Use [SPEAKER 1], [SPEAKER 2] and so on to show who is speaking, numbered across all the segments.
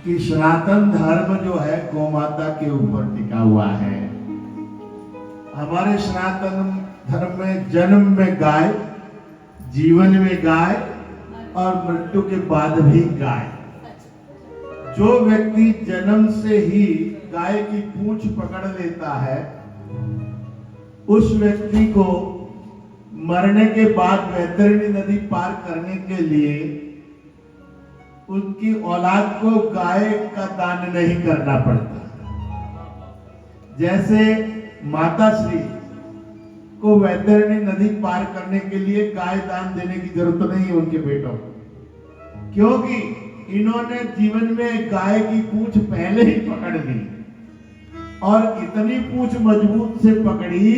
[SPEAKER 1] कि सनातन धर्म जो है गौ माता के ऊपर टिका हुआ है। हमारे सनातन धर्म में जन्म में गाय, जीवन में गाय और मृत्यु के बाद भी गाय। जो व्यक्ति जन्म से ही गाय की पूंछ पकड़ लेता है, उस व्यक्ति को मरने के बाद वैतरणी नदी पार करने के लिए उनकी औलाद को गाय का दान नहीं करना पड़ता। जैसे माता श्री को वैतरणी नदी पार करने के लिए गाय दान देने की जरूरत नहीं है उनके बेटों को, क्योंकि इन्होंने जीवन में गाय की पूंछ पहले ही पकड़ ली और इतनी पूंछ मजबूत से पकड़ी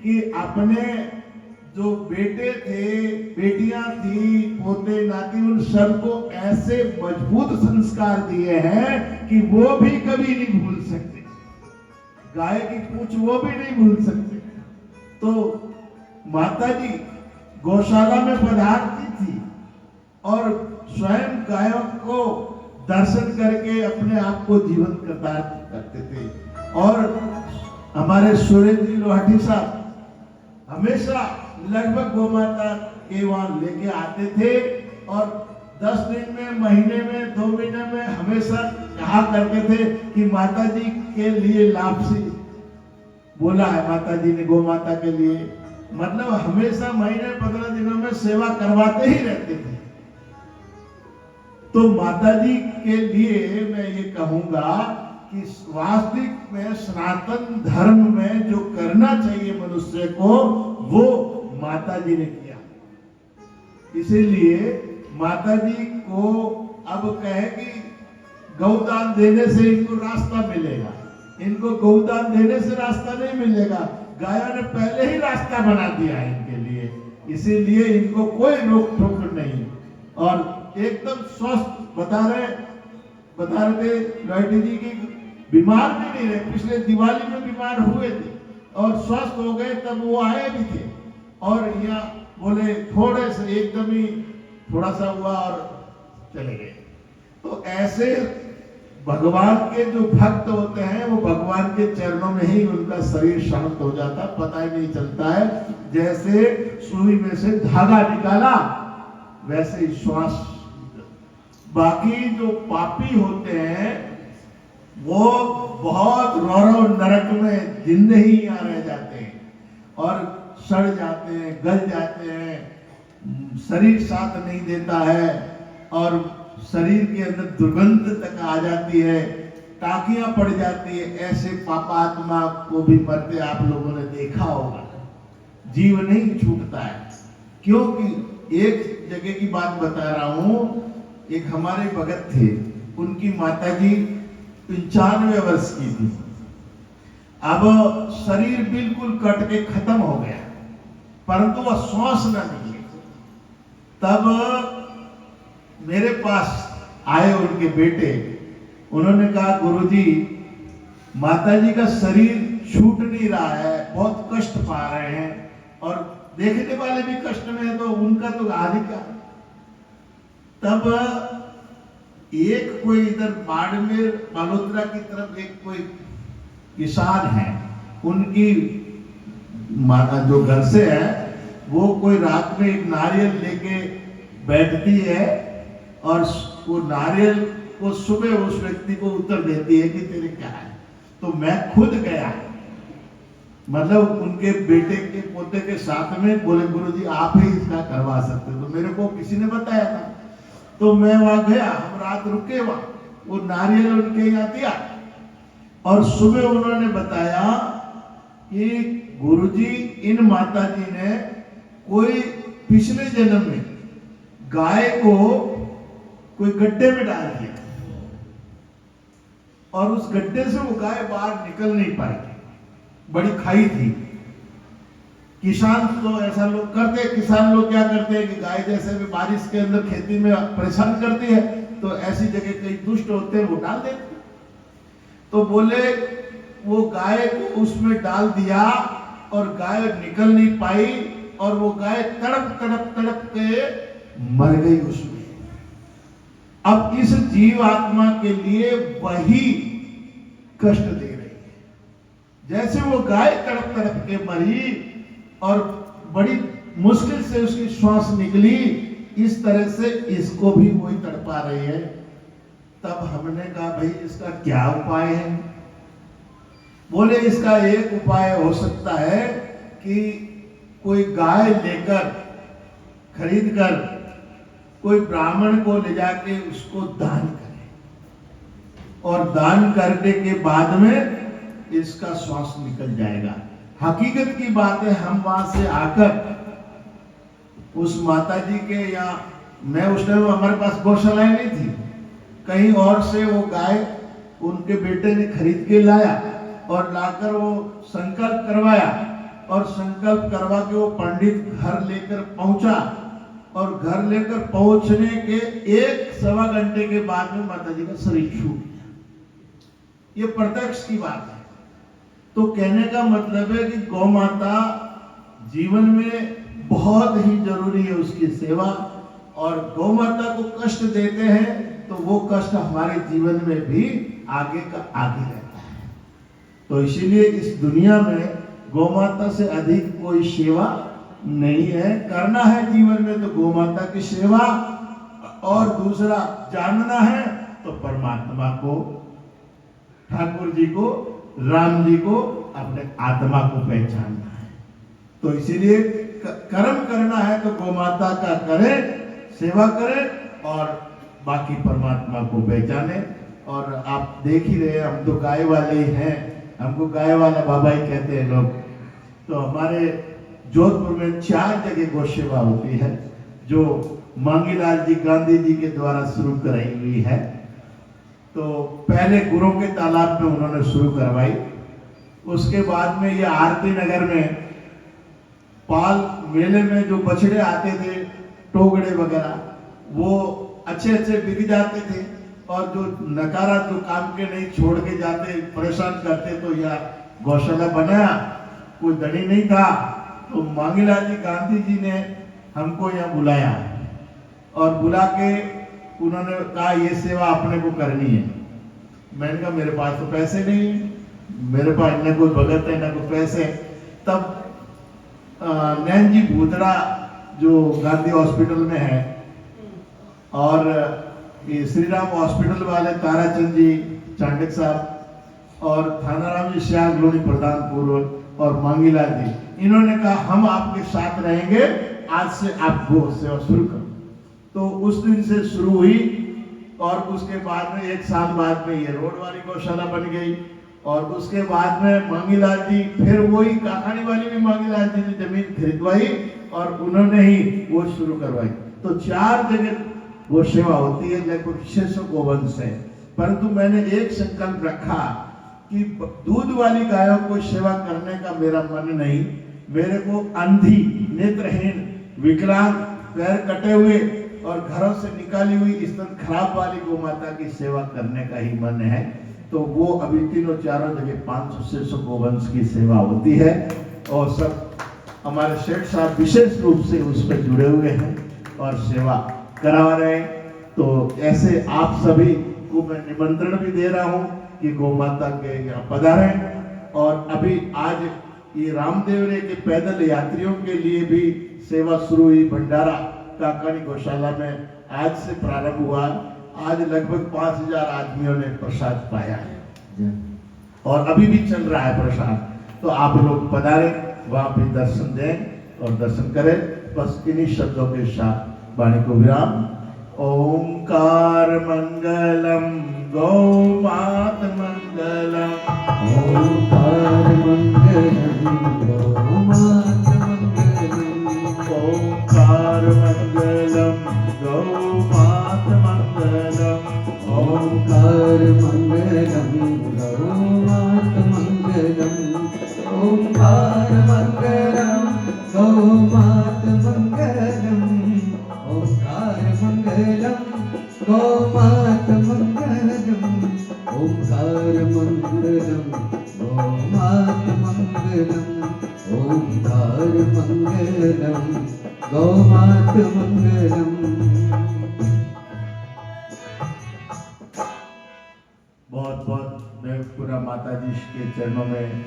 [SPEAKER 1] कि अपने जो बेटे थे, बेटियां थी, पोते नाती, उन सबको ऐसे मजबूत संस्कार दिए हैं कि वो भी कभी नहीं भूल सकते। गाय की पूंछ वो भी नहीं भूल सकते। तो माता जी गौशाला में पधारती थी और स्वयं गायों को दर्शन करके अपने आप को जीवन करते थे। और हमारे सुरेंद्र जी लोहाटी साहब हमेशा लगभग गौ माता के वहां लेके आते थे और 10 दिन में, महीने में, 2 महीने में हमेशा कहा करते थे कि माता जी के लिए लापसी बोला है माता जी ने गौ माता के लिए। मतलब हमेशा महीने 15 दिनों में सेवा करवाते ही रहते थे। तो माता जी के लिए मैं ये कहूंगा कि वास्तविक में सनातन धर्म में जो करना चाहिए मनुष्य को, वो माता जी ने किया। इसीलिए माता जी को अब कहे कि गौदान देने से इनको रास्ता मिलेगा। इनको गौदान देने से रास्ता नहीं मिलेगा, गायों ने पहले ही रास्ता बना दिया है इनके लिए। इसीलिए इनको कोई रोक टोक नहीं और एकदम स्वस्थ बता रहे थे लोहाटी जी की बीमार भी नहीं रहे। पिछले दिवाली में बीमार हुए थे और स्वस्थ हो गए, तब वो आए भी थे और यहाँ बोले थोड़े से एकदम ही थोड़ा सा हुआ और चले गए। तो ऐसे भगवान के जो भक्त होते हैं वो भगवान के चरणों में ही उनका शरीर शांत हो जाता, पता ही नहीं चलता है। जैसे सुई में से धागा निकाला वैसे ही श्वास। बाकी जो पापी होते हैं वो बहुत रौरव नरक में जिंदे ही यहाँ रह जाते हैं और सड़ जाते हैं, गल जाते हैं, शरीर साथ नहीं देता है और शरीर के अंदर दुर्गंध तक आ जाती है, टाकियां पड़ जाती है। ऐसे पापात्मा को भी मरते आप लोगों ने देखा होगा। जीव नहीं छूटता है, क्योंकि एक जगह की बात बता रहा हूं। एक हमारे भगत थे, उनकी माताजी 95 वर्ष की थी। अब शरीर बिल्कुल कट के खत्म हो गया, परंतु वह श्वास न निकले। तब मेरे पास आए उनके बेटे, उन्होंने कहा गुरुजी माताजी का शरीर छूट नहीं रहा है, बहुत कष्ट पा रहे हैं और देखने वाले भी कष्ट में है, तो उनका तो आदि का। तब एक कोई इधर बाड़मेर बालोतरा की तरफ एक कोई किसान है, उनकी माता जो घर से है वो कोई रात में एक नारियल लेके बैठती है और वो नारियल को सुबह उस व्यक्ति को उत्तर देती है कि तेरे क्या है। तो मैं खुद गया, मतलब उनके बेटे के पोते के साथ में, बोले गुरुजी आप ही इसका करवा सकते हो। तो मेरे को किसी ने बताया था, तो मैं वहां गया, हम रात रुके वहां, वो नारियल उनके यहाँ दिया और सुबह उन्होंने बताया कि गुरुजी इन माताजी ने कोई पिछले जन्म में गाय को कोई गड्ढे में डाल दिया और उस गड्ढे से वो गाय बाहर निकल नहीं पाई, बड़ी खाई थी। किसान तो ऐसा लोग करते, किसान लोग क्या करते हैं कि गाय जैसे भी बारिश के अंदर खेती में परेशान करती है, तो ऐसी जगह कई दुष्ट होते हैं वो डाल देते। तो बोले वो गाय को उसमें डाल दिया और गाय निकल नहीं पाई और वो गाय तड़प तड़प तड़प के मर गई उसमें। अब इस जीव आत्मा के लिए वही कष्ट दे रही है। जैसे वो गाय तड़प तड़प के मरी और बड़ी मुश्किल से उसकी श्वास निकली, इस तरह से इसको भी वही तड़पा रही है। तब हमने कहा भाई इसका क्या उपाय है? बोले इसका एक उपाय हो सकता है कि कोई गाय लेकर खरीद कर कोई ब्राह्मण को ले जाके उसको दान करे, और दान करने के बाद में इसका श्वास निकल जाएगा। हकीकत की बात है, हम वहां से आकर उस माता जी के, या मैं उस टाइम हमारे पास गौशालाएं नहीं थी, कहीं और से वो गाय उनके बेटे ने खरीद के लाया और लाकर वो संकल्प करवाया, और संकल्प करवा के वो पंडित घर लेकर पहुंचा, और घर लेकर पहुंचने के 1-1.25 घंटे के बाद में माता जी का शरीर छूट गया। ये प्रत्यक्ष की बात है। तो कहने का मतलब है कि गौ माता जीवन में बहुत ही जरूरी है, उसकी सेवा। और गौ माता को कष्ट देते हैं तो वो कष्ट हमारे जीवन में भी आगे का आगे रहता है। तो इसीलिए इस दुनिया में गौ माता से अधिक कोई सेवा नहीं है। करना है जीवन में तो गौ माता की सेवा, और दूसरा जानना है तो परमात्मा को, ठाकुर जी को, राम जी को, अपने आत्मा को पहचानना है। तो इसीलिए कर्म करना है तो गौ माता का करें, सेवा करें, और बाकी परमात्मा को पहचाने। और आप देख ही रहे, हम तो गाय वाले ही हैं, हमको गाय वाला बाबा ही कहते हैं लोग। तो हमारे जोधपुर में 4 जगह गौ सेवा होती है, जो मांगीलाल जी गांधी जी के द्वारा शुरू कराई हुई है। तो पहले गुरु के तालाब में उन्होंने शुरू करवाई, उसके बाद में ये आरती नगर में पाल मेले में जो बछड़े आते थे, टोगड़े वगैरह, वो अच्छे अच्छे बिक जाते थे, और जो नकारा जो काम के नहीं छोड़ के जाते, परेशान करते, तो यह गौशाला बनाया। कोई धनी नहीं था, तो मांगीलाल जी गांधी जी ने हमको यहाँ बुलाया, और बुला के उन्होंने कहा ये सेवा अपने को करनी है। मैंने कहा मेरे पास तो पैसे नहीं है, मेरे पास न कोई भगत है न कोई पैसे। तब नैन जी भूतड़ा जो गांधी हॉस्पिटल में है, और ये श्री राम हॉस्पिटल वाले ताराचंद जी चांडक साहब, और थानाराम जी श्याम लोनी प्रधानपुर, और मांगीलाल जी, इन्होंने कहा हम आपके साथ रहेंगे, आज से आप गौ सेवा शुरू करो। तो उस दिन से शुरू हुई, और उसके बाद में 1 साल बाद में ये रोड वाली गौशाला बन गई। और उसके बाद में मांगीलाल जी, फिर वही काकानी वाली भी मांगीलाल जी ने जमीन खरीदवाई, और उन्होंने ही वो शुरू करवाई। तो 4 जगह गौ सेवा होती है, लगभग 600 गोवंश है। परंतु मैंने एक संकल्प रखा कि दूध वाली गायों को सेवा करने का मेरा मन नहीं, मेरे को अंधी, नेत्रहीन, विकलांग, पैर कटे हुए और घरों से निकाली हुई स्तन खराब वाली गौ माता की सेवा करने का ही मन है। तो वो अभी 3-4 जगह 500-600 गोवंश की सेवा होती है, और सब हमारे सेठ साहब विशेष रूप से उस पर जुड़े हुए हैं और सेवा करा रहे हैं। तो ऐसे आप सभी को मैं निमंत्रण भी दे रहा हूँ कि गौ माता के यहाँ पधारें। और अभी आज ये रामदेवरे के पैदल यात्रियों के लिए भी सेवा शुरू हुई, भंडारा काकानी गौशाला में आज से प्रारंभ हुआ। आज लगभग 5000 आदमियों ने प्रसाद पाया है, और अभी भी चल रहा है प्रसाद। तो आप लोग पधारें, वहां पे दर्शन दें और दर्शन करें। बस इन्हीं शब्दों के साथ वाणी को विराम। ओंकार मंगलम गौ मात मंगलम,
[SPEAKER 2] ओंकार मंगलम गौ मात मंगलम,
[SPEAKER 1] ओंकार मंगलम गौ मात मंगलम,
[SPEAKER 2] ओंकार मंगलम गौ मात मंगलम, ओंकार मंगलम गौ मात मंगलम, ओंकार मंगलम गौ मात मंगलम, ओंकार मंगलम गौ मात मंगलम, ओंकार मंगलम गौ मात मंगलम।
[SPEAKER 1] बहुत बहुत मैं पूरा माता जी के चरणों में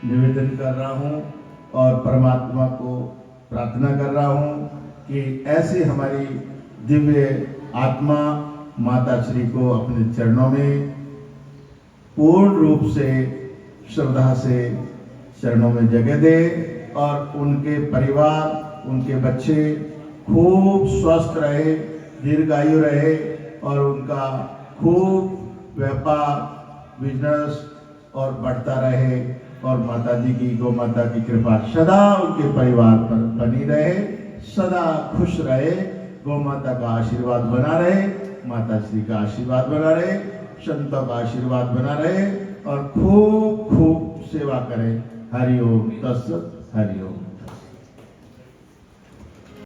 [SPEAKER 1] निवेदन कर रहा हूँ और परमात्मा को प्रार्थना कर रहा हूँ कि ऐसे हमारी दिव्य आत्मा माता श्री को अपने चरणों में पूर्ण रूप से श्रद्धा से चरणों में जगह दे और उनके परिवार, उनके बच्चे खूब स्वस्थ रहे, दीर्घायु रहे और उनका खूब व्यापार, बिजनेस और बढ़ता रहे और माता जी की, गौ माता की कृपा सदा उनके परिवार पर बनी रहे, सदा खुश रहे, गौ माता का आशीर्वाद बना रहे, माता श्री का आशीर्वाद बना रहे, संतों का आशीर्वाद बना रहे और खूब खूब सेवा करें। हरि ओम तत्सत। हरि ओम।